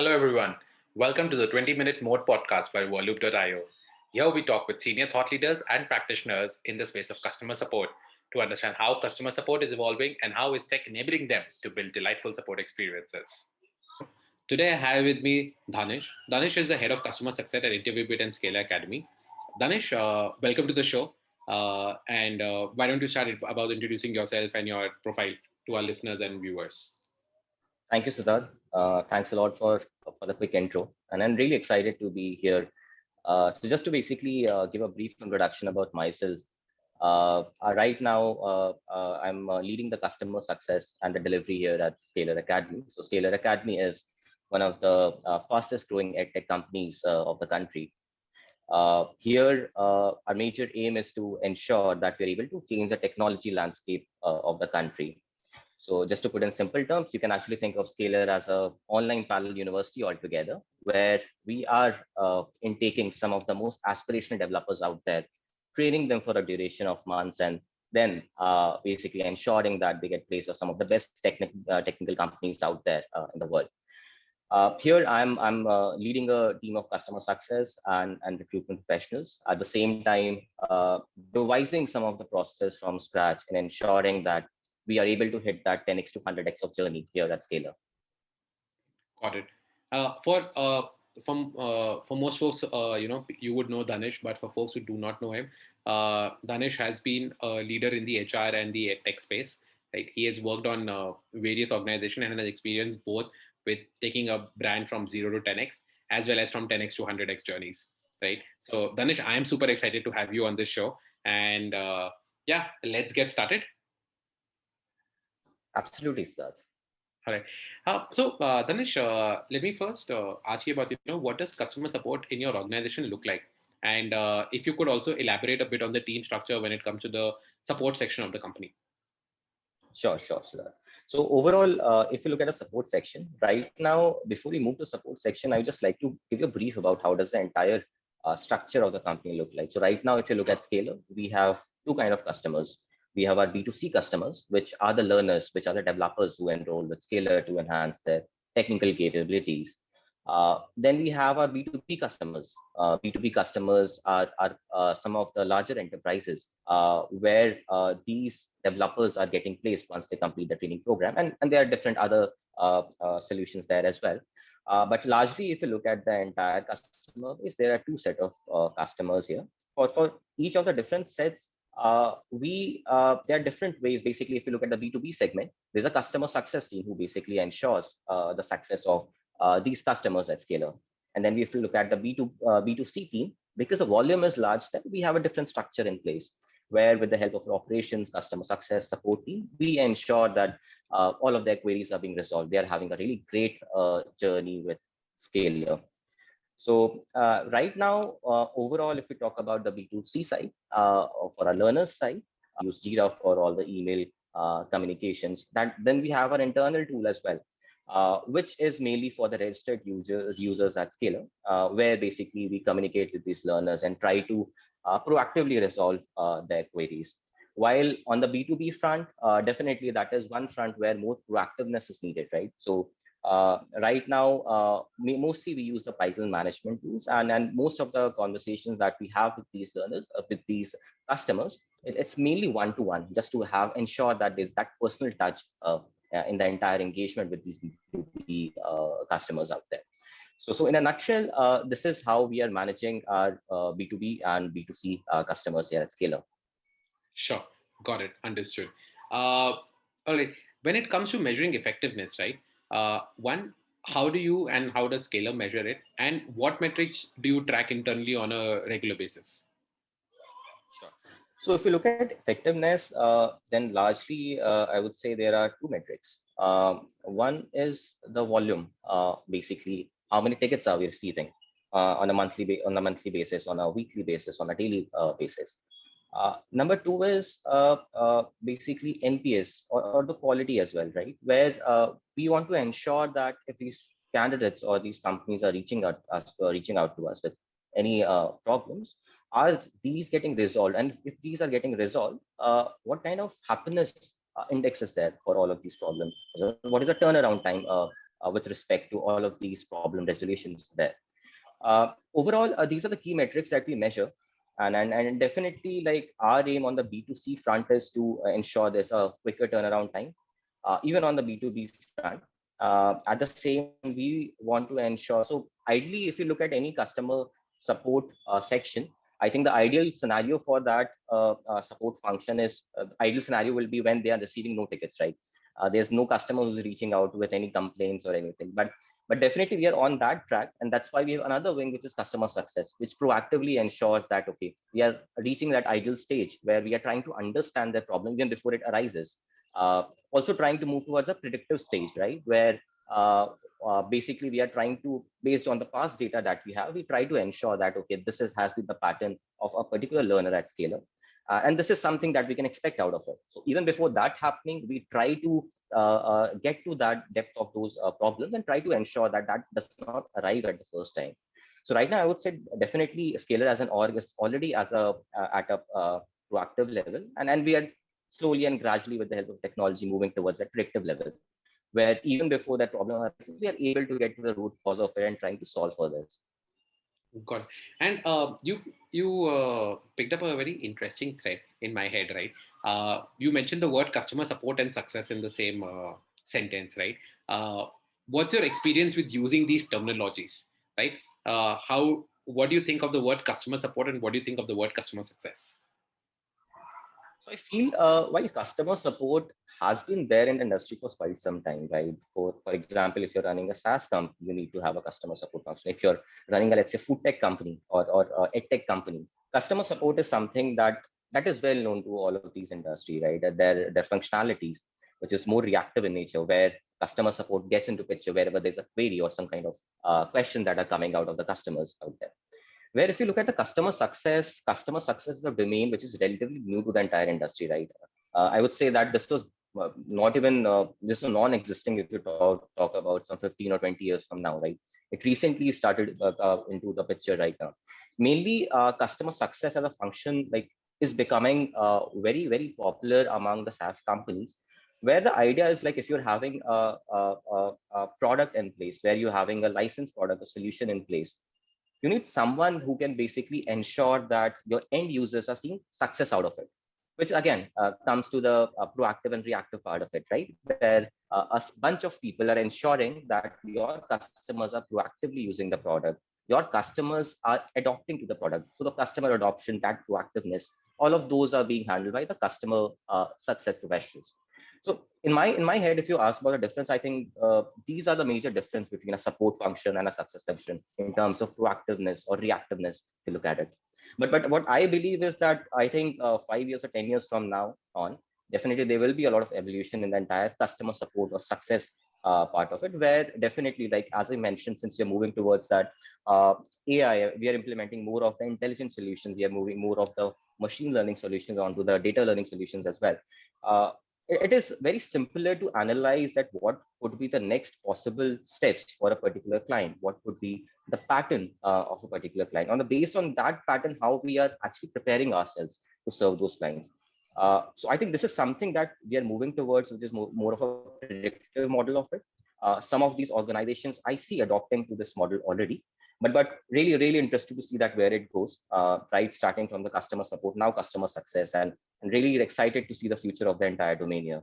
Hello, everyone. Welcome to the 20-minute Mode podcast by Volloop.io. Here we talk with senior thought leaders and practitioners in the space of customer support to understand how customer support is evolving and how is tech enabling them to build delightful support experiences. Today, I have with me Danish. Danish is the head of customer success at InterviewBit and Scala Academy. Danish, welcome to the show. And why don't you start about introducing yourself and your profile to our listeners and viewers? Thank you, Siddharth. Thanks a lot for the quick intro. And I'm really excited to be here. So just to basically give a brief introduction about myself. Right now, I'm leading the customer success and the delivery here at Scalar Academy. So Scalar Academy is one of the fastest growing edtech companies of the country. Here, our major aim is to ensure that we're able to change the technology landscape of the country. So just to put in simple terms, you can actually think of Scalar as a online parallel university altogether, where we are intaking some of the most aspirational developers out there, training them for a duration of months, and then basically ensuring that they get placed at some of the best technical companies out there in the world. Here, I'm leading a team of customer success and recruitment professionals. At the same time, devising some of the processes from scratch and ensuring that we are able to hit that 10x to 100x of journey here at Scalar. Got it. For most folks, you would know Danish, but for folks who do not know him, Danish has been a leader in the HR and the tech space. Right, he has worked on various organizations and has experience both with taking a brand from 0 to 10x as well as from 10x to 100x journeys. Right. So Danish, I am super excited to have you on this show, and yeah, let's get started. Absolutely, Siddharth. All right. Danish, let me first ask you about, what does customer support in your organization look like? And if you could also elaborate a bit on the team structure when it comes to the support section of the company. Sure, Siddharth. So overall, if you look at a support section, right now, before we move to support section, I would just like to give you a brief about how does the entire structure of the company look like. So right now, if you look at Scalar, we have two kind of customers. We have our B2C customers, which are the learners, which are the developers who enroll with Scalar to enhance their technical capabilities. Then we have our B2B customers. B2B customers are some of the larger enterprises where these developers are getting placed once they complete the training program. And there are different other solutions there as well. But largely, if you look at the entire customer base, there are two set of customers here. For each of the different sets, there are different ways. Basically, if you look at the B2B segment, there's a customer success team who basically ensures the success of these customers at Scalar. And then if you look at the B2C team, because the volume is large, then we have a different structure in place where with the help of operations, customer success, support team, we ensure that all of their queries are being resolved. They are having a really great journey with Scalar. So right now, overall, if we talk about the B2C side, for our learners side, use Jira for all the email communications. Then we have our internal tool as well, which is mainly for the registered users at Scalar, where basically we communicate with these learners and try to proactively resolve their queries. While on the B2B front, definitely that is one front where more proactiveness is needed, right? So right now, mostly we use the pipeline management tools, and most of the conversations that we have with these learners, with these customers, it's mainly one-to-one, just to have ensure that there's that personal touch in the entire engagement with these B2B customers out there. So in a nutshell, this is how we are managing our B2B and B2C customers here at Scalar. Sure, got it, understood. All right, when it comes to measuring effectiveness, right? One, how do you and how does Scalar measure it, and what metrics do you track internally on a regular basis? Sure. So if you look at effectiveness, then largely I would say there are two metrics. One is the volume, basically how many tickets are we receiving on a monthly basis, on a weekly basis, on a daily basis. Number two is basically NPS or the quality as well, right? Where we want to ensure that if these candidates or these companies are reaching out to us with any problems, are these getting resolved? And if these are getting resolved, what kind of happiness index is there for all of these problems? What is the turnaround time with respect to all of these problem resolutions there. Overall, these are the key metrics that we measure. And definitely, like, our aim on the B2C front is to ensure there's a quicker turnaround time, even on the B2B front. At the same time, we want to ensure, so ideally, if you look at any customer support section, I think the ideal scenario for that support function is, ideal scenario will be when they are receiving no tickets, right? There's no customer who's reaching out with any complaints or anything. But definitely we are on that track, and that's why we have another wing, which is customer success, which proactively ensures that, okay, we are reaching that ideal stage where we are trying to understand the problem even before it arises. Also trying to move towards a predictive stage, right, where basically we are trying to, based on the past data that we have, we try to ensure that, okay, has been the pattern of a particular learner at Scaler. And this is something that we can expect out of it. So even before that happening, we try to get to that depth of those problems and try to ensure that that does not arrive at the first time. So right now, I would say definitely Scaler as an org is already as a at a proactive level, and we are slowly and gradually, with the help of technology, moving towards that predictive level, where even before that problem arises, we are able to get to the root cause of it and trying to solve for this. Got it. And you picked up a very interesting thread in my head, right? You mentioned the word customer support and success in the same sentence, right? What's your experience with using these terminologies, right? What do you think of the word customer support, and what do you think of the word customer success? So I feel while customer support has been there in the industry for quite some time, right? For example, if you're running a SaaS company, you need to have a customer support function. If you're running a, let's say, food tech company or ed tech company, customer support is something that is well known to all of these industry, right? That their functionalities, which is more reactive in nature, where customer support gets into picture wherever there's a query or some kind of question that are coming out of the customers out there. Where if you look at the customer success is a domain which is relatively new to the entire industry, right? I would say that this was not even this is non-existing if you talk about some 15 or 20 years from now, right? It recently started into the picture right now. Mainly, customer success as a function, like, is becoming very, very popular among the SaaS companies, where the idea is, like, if you're having a product in place, where you're having a licensed product, a solution in place, you need someone who can basically ensure that your end users are seeing success out of it, which again comes to the proactive and reactive part of it, right? Where bunch of people are ensuring that your customers are proactively using the product, your customers are adopting to the product. So the customer adoption, that proactiveness, all of those are being handled by the customer success professionals. So in my head, if you ask about the difference, I think these are the major difference between a support function and a success function in terms of proactiveness or reactiveness, if you look at it. But what I believe is that I think 5 years or 10 years from now on, definitely there will be a lot of evolution in the entire customer support or success part of it, where definitely, like as I mentioned, since we're moving towards that AI, we are implementing more of the intelligent solutions. We are moving more of the machine learning solutions onto the data learning solutions as well. Uh, it is very simpler to analyze that what could be the next possible steps for a particular client, what could be the pattern of a particular client. Based on that pattern, how we are actually preparing ourselves to serve those clients. So I think this is something that we are moving towards, which is more of a predictive model of it. Some of these organizations I see adopting to this model already, but really, really interested to see that where it goes, right? Starting from the customer support, now customer success, and really excited to see the future of the entire domain here.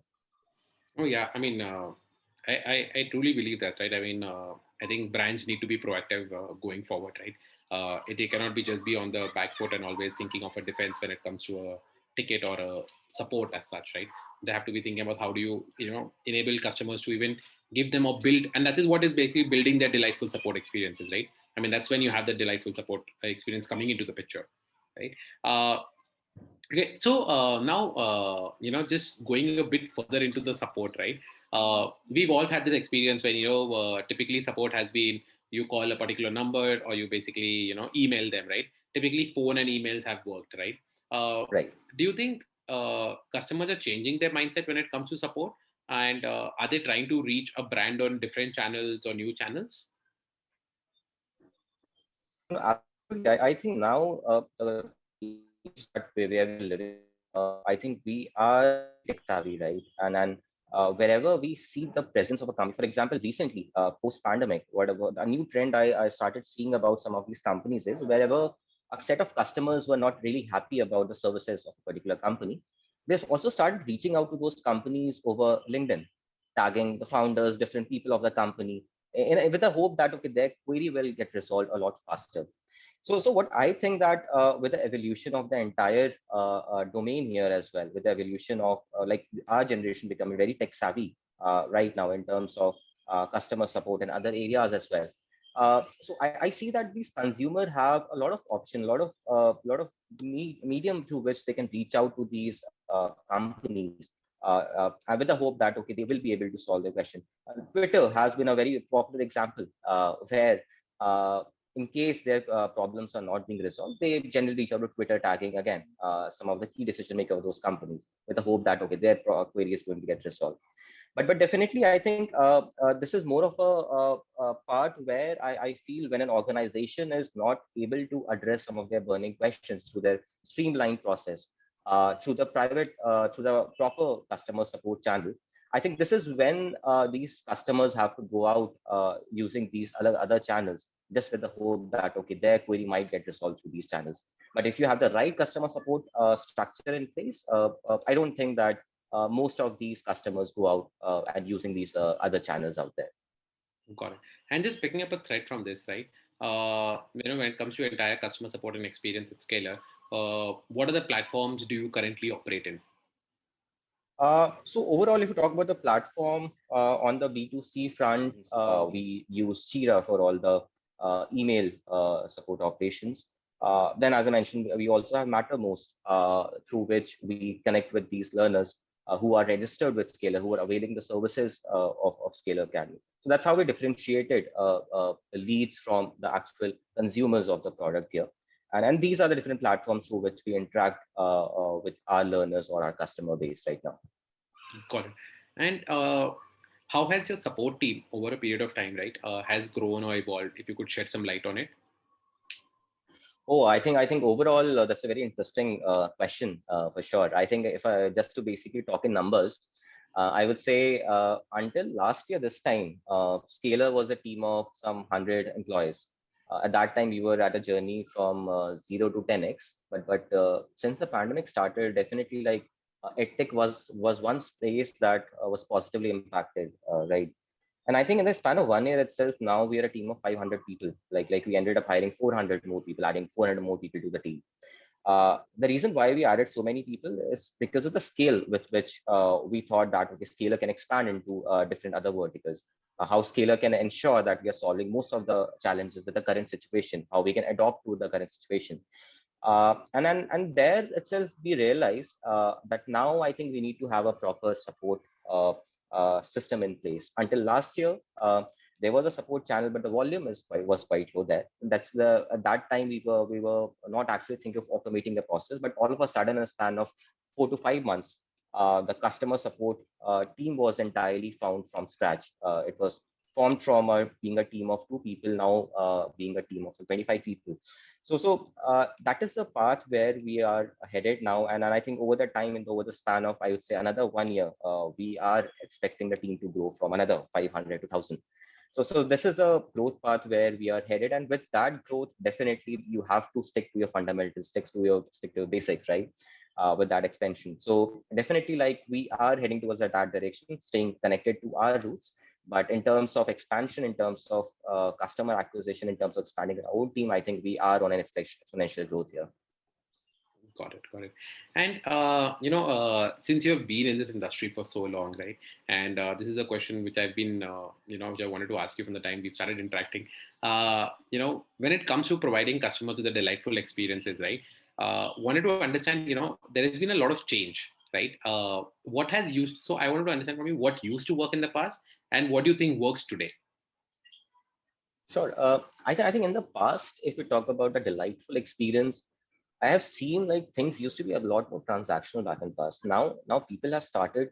Oh yeah, I mean, I truly believe that, right? I mean, I think brands need to be proactive going forward, right? They cannot be just be on the back foot and always thinking of a defense when it comes to a ticket or a support as such, right? They have to be thinking about how do you enable customers to even give them or build, and that is what is basically building their delightful support experiences, right? I mean, that's when you have the delightful support experience coming into the picture, right? Okay, so now just going a bit further into the support, right? We've all had this experience when typically support has been you call a particular number or you basically email them, right? Typically, phone and emails have worked, right? Right. Do you think customers are changing their mindset when it comes to support, and are they trying to reach a brand on different channels or new channels? Absolutely. I think now that where we are living, I think we are tech savvy, right? And wherever we see the presence of a company. For example, recently, post-pandemic, whatever a new trend I started seeing about some of these companies is wherever a set of customers were not really happy about the services of a particular company, they've also started reaching out to those companies over LinkedIn, tagging the founders, different people of the company, with the hope that okay, their query will get resolved a lot faster. So what I think that with the evolution of the entire domain here as well, with the evolution of like our generation becoming very tech savvy right now in terms of customer support and other areas as well. So I see that these consumer have a lot of option, lot of medium through which they can reach out to these companies with the hope that okay, they will be able to solve their question. Twitter has been a very popular example where in case their problems are not being resolved, they generally reach out to Twitter tagging again some of the key decision makers of those companies with the hope that okay, their query is going to get resolved. But definitely, I think this is more of a part where I feel when an organization is not able to address some of their burning questions through their streamlined process, through the through the proper customer support channel. I think this is when these customers have to go out using these other channels just with the hope that okay, their query might get resolved through these channels. But if you have the right customer support structure in place, I don't think that most of these customers go out and using these other channels out there. Got it. And just picking up a thread from this, right? When it comes to entire customer support and experience at Scalar, what other platforms do you currently operate in? So overall, if you talk about the platform on the B2C front, we use Jira for all the email support operations. Then, as I mentioned, we also have Mattermost, through which we connect with these learners who are registered with Scalar, who are availing the services of Scalar Academy. So that's how we differentiated the leads from the actual consumers of the product here. And these are the different platforms through which we interact with our learners or our customer base right now. Got it. And how has your support team over a period of time, right, has grown or evolved? If you could shed some light on it. Oh, I think overall that's a very interesting question for sure. I think if I just to basically talk in numbers, I would say until last year this time, Scalar was a team of some 100 employees. At that time, we were at a journey from 0 to 10x. But since the pandemic started, definitely like EdTech was one space that was positively impacted, right? And I think in the span of 1 year itself, now we are a team of 500 people. Like we ended up hiring 400 more people, adding 400 more people to the team. The reason why we added so many people is because of the scale with which we thought that okay, Scalar can expand into different other verticals. How Scalar can ensure that we are solving most of the challenges with the current situation, how we can adopt to the current situation. And there itself, we realized that now I think we need to have a proper support system in place. Until last year, there was a support channel, but the volume was quite low there. That's the at that time we were not actually thinking of automating the process, but all of a sudden, in a span of 4 to 5 months, the customer support team was entirely found from scratch. It was formed from being a team of 2 people, now being a team of 25 people. So that is the path where we are headed now, and I think over the time and over the span of I would say another 1 year, we are expecting the team to grow from another 500 to 1,000. So this is the growth path where we are headed, and with that growth, definitely you have to stick to your fundamentals, stick to your basics, right? With that expansion, so definitely like we are heading towards that direction, staying connected to our roots. But in terms of expansion, in terms of customer acquisition, in terms of expanding our own team, I think we are on an exponential growth here. Got it, got it. And since you have been in this industry for so long, right? And this is a question which I've been, which I wanted to ask you from the time we've started interacting. When it comes to providing customers with the delightful experiences, right? Wanted to understand, there has been a lot of change, right? What has used? So I wanted to understand from you what used to work in the past and what do you think works today? Sure. I think in the past, if we talk about the delightful experience, I have seen like things used to be a lot more transactional back in the past. Now people have started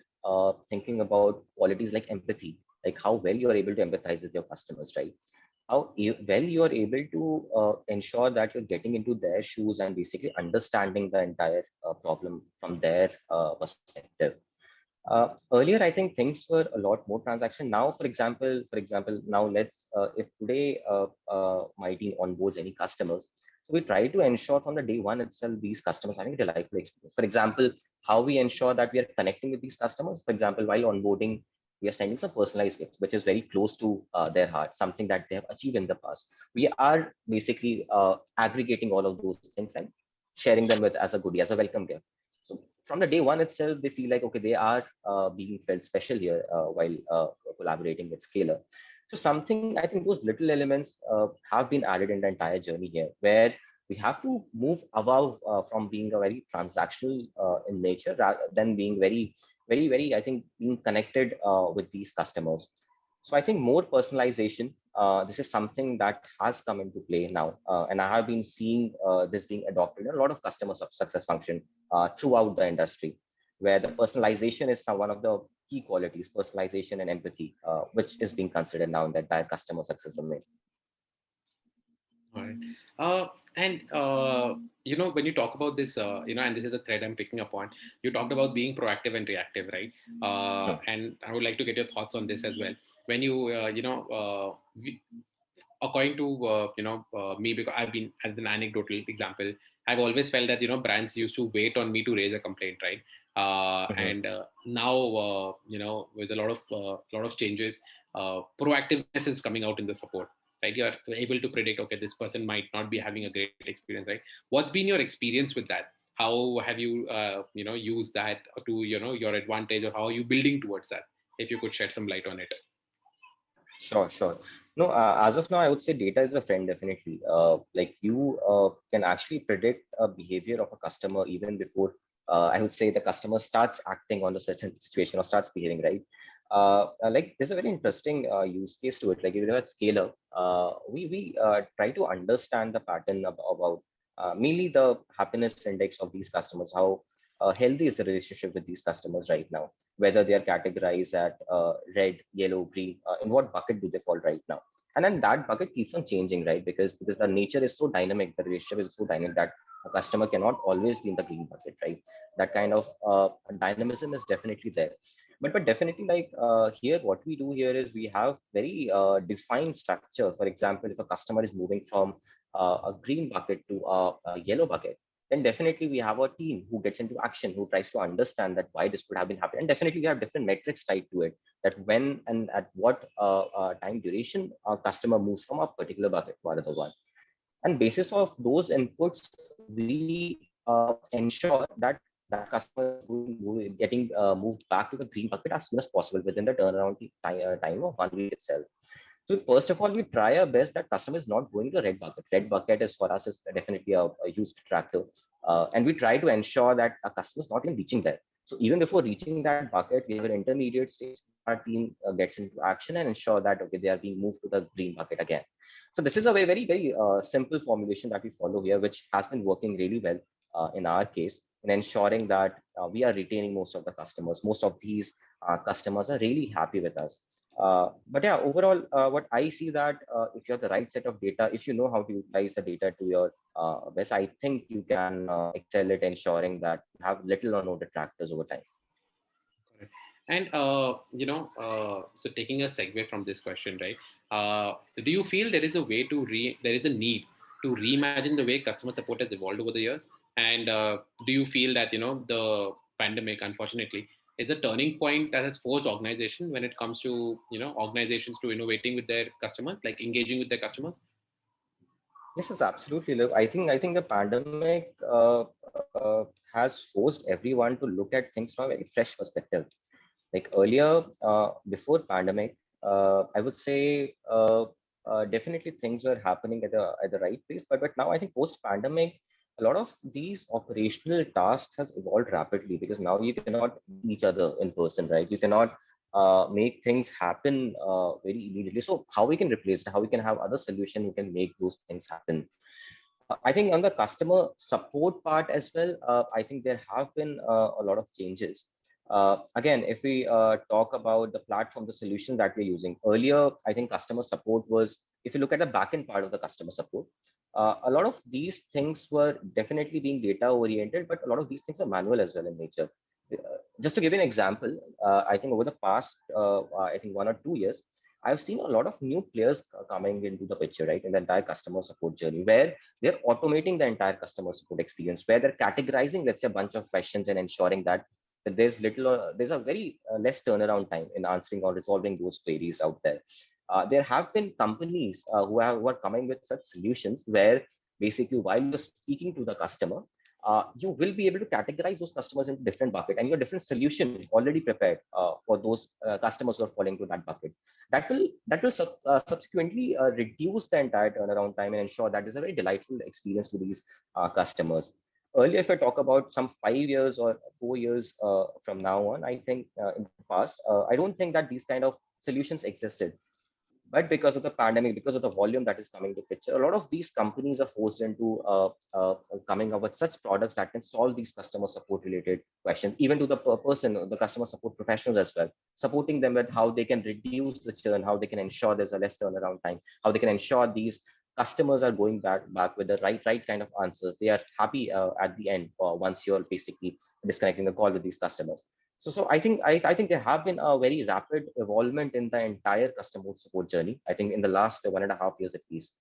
thinking about qualities like empathy, like how well you are able to empathize with your customers, right? How well you are able to ensure that you're getting into their shoes and basically understanding the entire problem from their perspective. Earlier, I think things were a lot more transaction. Now, for example, now let's if today my team onboards any customers, so we try to ensure from the day one itself these customers having a delightful experience. For example, how we ensure that we are connecting with these customers. For example, while onboarding, we are sending some personalized gifts, which is very close to their heart, something that they have achieved in the past. We are basically aggregating all of those things and sharing them with as a goodie, as a welcome gift. So from the day one itself, they feel like, okay, they are being felt special here while collaborating with Scalar. So something, I think those little elements have been added in the entire journey here, where we have to move above from being a very transactional in nature rather than being very, I think, being connected with these customers. So I think more personalization, this is something that has come into play now. And I have been seeing this being adopted in a lot of customer success function throughout the industry, where the personalization is one of the key qualities, personalization and empathy, which is being considered now in the entire customer success domain. All right. And when you talk about this, and this is a thread I'm picking up on. You talked about being proactive and reactive, right? Hmm. And I would like to get your thoughts on this as well. When you, according to me, because I've been, as an anecdotal example, I've always felt that brands used to wait on me to raise a complaint, right? Mhm. And now, with a lot of changes, proactiveness is coming out in the support, right? You're able to predict, okay, this person might not be having a great experience, right? What's been your experience with that? How have you used that to your advantage, or how are you building towards that? If you could shed some light on it. Sure, sure. No, as of now, I would say data is a friend, definitely. Like you can actually predict a behavior of a customer even before, I would say, the customer starts acting on a certain situation or starts behaving, right? Like there's a very interesting use case to it. Like if you're at Scalar, we try to understand the pattern about mainly the happiness index of these customers, how healthy is the relationship with these customers right now, whether they are categorized at red, yellow, green, in what bucket do they fall right now. And then that bucket keeps on changing, right? Because the nature is so dynamic, the relationship is so dynamic that a customer cannot always be in the green bucket, right? That kind of dynamism is definitely there. But definitely, like here, what we do here is we have very defined structure. For example, if a customer is moving from a green bucket to a yellow bucket, then definitely we have a team who gets into action, who tries to understand that why this could have been happening. And definitely we have different metrics tied to it, that when and at what time duration a customer moves from a particular bucket to another one. And basis of those inputs, we ensure that that customer is getting moved back to the green bucket as soon as possible within the turnaround time of 1 week itself. So first of all, we try our best that customer is not going to red bucket. Red bucket is for us is definitely a huge detractor, and we try to ensure that a customer is not even reaching there. So even before reaching that bucket, we have an intermediate stage. Our team gets into action and ensure that okay, they are being moved to the green bucket again. So this is a very simple formulation that we follow here, which has been working really well in our case in ensuring that we are retaining most of the customers. Most of these customers are really happy with us. But yeah, overall, what I see that if you have the right set of data, if you know how to utilize the data to your best, I think you can excel at ensuring that you have little or no detractors over time. Correct. And so taking a segue from this question, right? Do you feel there is a way to there is a need to reimagine the way customer support has evolved over the years? And do you feel that the pandemic, unfortunately, is a turning point that has forced organization when it comes to organizations to innovating with their customers, like engaging with their customers? Yes, yes, absolutely. Look, I think the pandemic has forced everyone to look at things from a very fresh perspective. Like earlier, before pandemic, I would say definitely things were happening at the right pace. But now I think post pandemic, a lot of these operational tasks has evolved rapidly because now you cannot meet each other in person, right? You cannot make things happen very immediately. So how we can replace it? How we can have other solution who can make those things happen? I think on the customer support part as well, I think there have been a lot of changes. Again, if we talk about the platform, the solution that we're using earlier, I think customer support was, if you look at the backend part of the customer support, a lot of these things were definitely being data oriented, but a lot of these things are manual as well in nature. Just to give you an example, I think over the past, I think 1 or 2 years, I've seen a lot of new players coming into the picture, right, in the entire customer support journey, where they're automating the entire customer support experience, where they're categorizing, let's say, a bunch of questions and ensuring that there's there's a very less turnaround time in answering or resolving those queries out there. There have been companies who are coming with such solutions where basically while you're speaking to the customer, you will be able to categorize those customers into different bucket, and your different solution already prepared for those customers who are falling into that bucket. That will subsequently reduce the entire turnaround time and ensure that is a very delightful experience to these customers. Earlier, if I talk about some 5 years or 4 years from now on, I think in the past, I don't think that these kind of solutions existed. But because of the pandemic, because of the volume that is coming to picture, a lot of these companies are forced into coming up with such products that can solve these customer support related questions, even to the person, the customer support professionals as well, supporting them with how they can reduce the churn, how they can ensure there's a less turnaround time, how they can ensure these customers are going back with the right kind of answers. They are happy at the end once you're basically disconnecting the call with these customers. So I think there have been a very rapid evolvement in the entire customer support journey. I think in the last 1.5 years at least.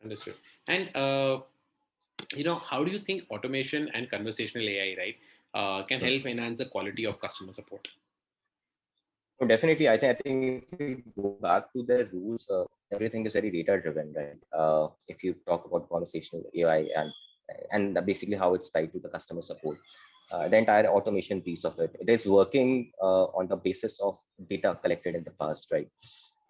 Understood. And how do you think automation and conversational AI, right, can help enhance the quality of customer support? So definitely, I think if we go back to the rules, everything is very data driven, right? If you talk about conversational AI and basically how it's tied to the customer support, the entire automation piece of it is working on the basis of data collected in the past, right?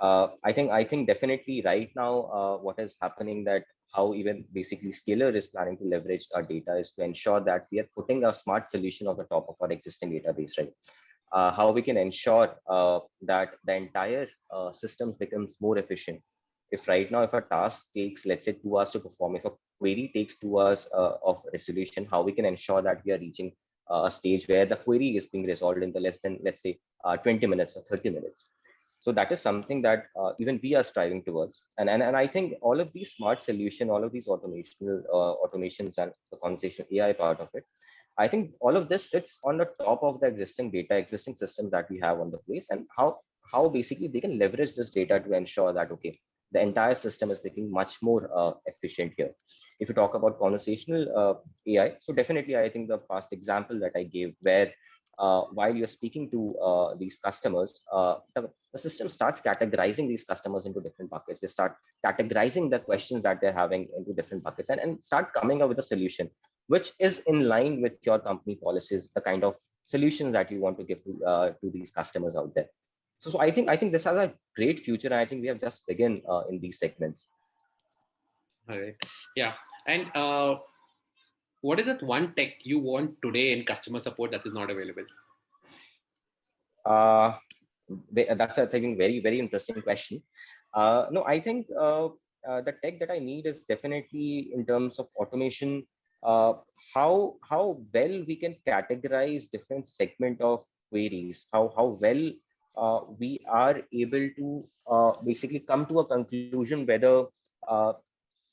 I think definitely right now what is happening, that how even basically Scalar is planning to leverage our data is to ensure that we are putting a smart solution on the top of our existing database, right? How we can ensure that the entire system becomes more efficient. If right now, if a task takes, let's say, 2 hours to perform, if a query takes 2 hours of resolution, how we can ensure that we are reaching a stage where the query is being resolved in the less than, let's say, 20 minutes or 30 minutes. So that is something that even we are striving towards. And I think all of these smart solution, all of these automations and the conversational AI part of it, I think all of this sits on the top of the existing data, existing systems that we have on the place, and how basically they can leverage this data to ensure that, okay, the entire system is becoming much more efficient here. If you talk about conversational AI, so definitely I think the past example that I gave, where while you're speaking to these customers, the system starts categorizing these customers into different buckets. They start categorizing the questions that they're having into different buckets, and start coming up with a solution which is in line with your company policies, the kind of solutions that you want to give to these customers out there. So I think this has a great future, and I think we have just begun in these segments. All right. Yeah. And what is that one tech you want today in customer support that is not available? Uh, that's I think very very interesting question. No, I think the tech that I need is definitely in terms of automation. Uh, how well we can categorize different segment of queries. How well we are able to basically come to a conclusion uh,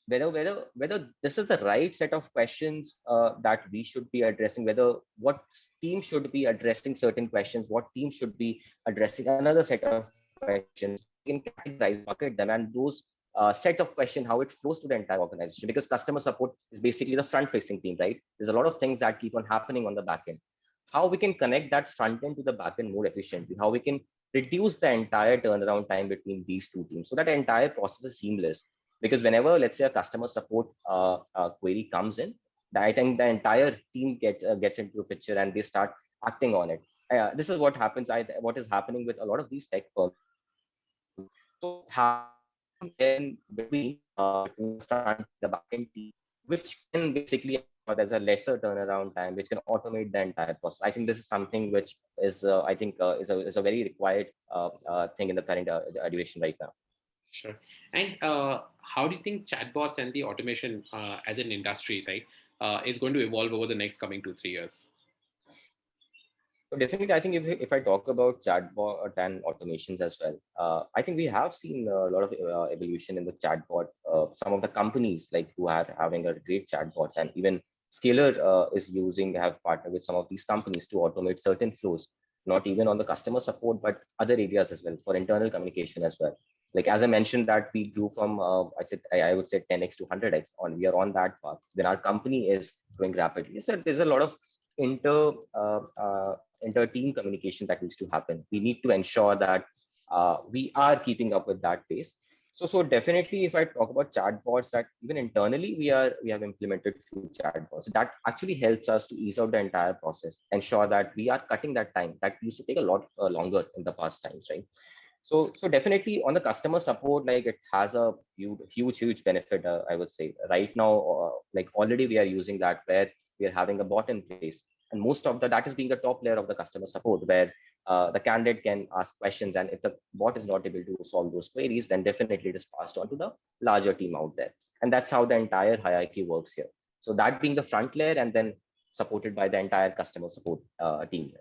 whether this is the right set of questions that we should be addressing, whether what team should be addressing certain questions, what team should be addressing another set of questions. We can categorize, bucket them, and those set of questions, how it flows to the entire organization, because customer support is basically the front facing team, right? There's a lot of things that keep on happening on the back end. How we can connect that front end to the back end more efficiently, how we can reduce the entire turnaround time between these two teams so that the entire process is seamless. Because whenever, let's say, a customer support query comes in, I think the entire team gets into a picture and they start acting on it. This is what happens. What is happening with a lot of these tech firms. So having in between the front the back end team, which can basically there's a lesser turnaround time, which can automate the entire process. I think this is something which is I think is a very required thing in the current duration right now. Sure. And how do you think chatbots and the automation as an industry, right, is going to evolve over the next coming 2-3 years? So definitely, I think if I talk about chatbot and automations as well, I think we have seen a lot of evolution in the chatbot. Some of the companies like who are having a great chatbots, and even Scalar have partnered with some of these companies to automate certain flows, not even on the customer support, but other areas as well for internal communication as well. Like as I mentioned, that we grew from I would say 10x to 100x. We are on that path. When our company is growing rapidly, so there's a lot of inter team communication that needs to happen. We need to ensure that we are keeping up with that pace. So definitely, if I talk about chatbots, that even internally we have implemented few chatbots. That actually helps us to ease out the entire process, ensure that we are cutting that time that used to take a lot longer in the past times, right? So definitely on the customer support, like it has a huge benefit. I would say right now, like already we are using that where we are having a bot in place, and most of that is being the top layer of the customer support, where the candidate can ask questions, and if the bot is not able to solve those queries, then definitely it is passed on to the larger team out there, and that's how the entire hierarchy works here. So that being the front layer, and then supported by the entire customer support team.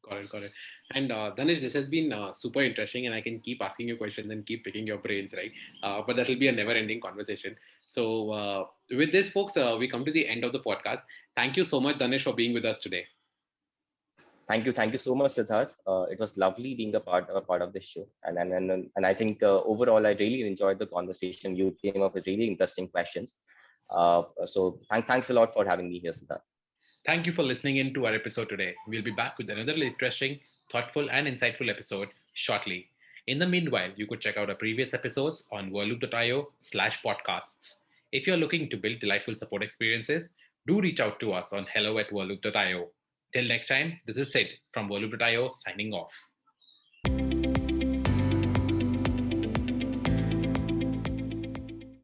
Got it. And Dhanesh, this has been super interesting, and I can keep asking you questions and keep picking your brains, right? But that will be a never-ending conversation. So, with this, folks, we come to the end of the podcast. Thank you so much, Dhanesh, for being with us today. Thank you so much, Siddharth. It was lovely being a part of this show, and I think overall I really enjoyed the conversation. You came up with really interesting questions. Thanks a lot for having me here, Siddharth. Thank you for listening in to our episode today. We'll be back with another interesting, thoughtful, and insightful episode shortly. In the meanwhile, you could check out our previous episodes on worloop.io/podcasts. If you're looking to build delightful support experiences, do reach out to us on hello@worloop.io. Till next time, this is Sid from worloop.io signing off.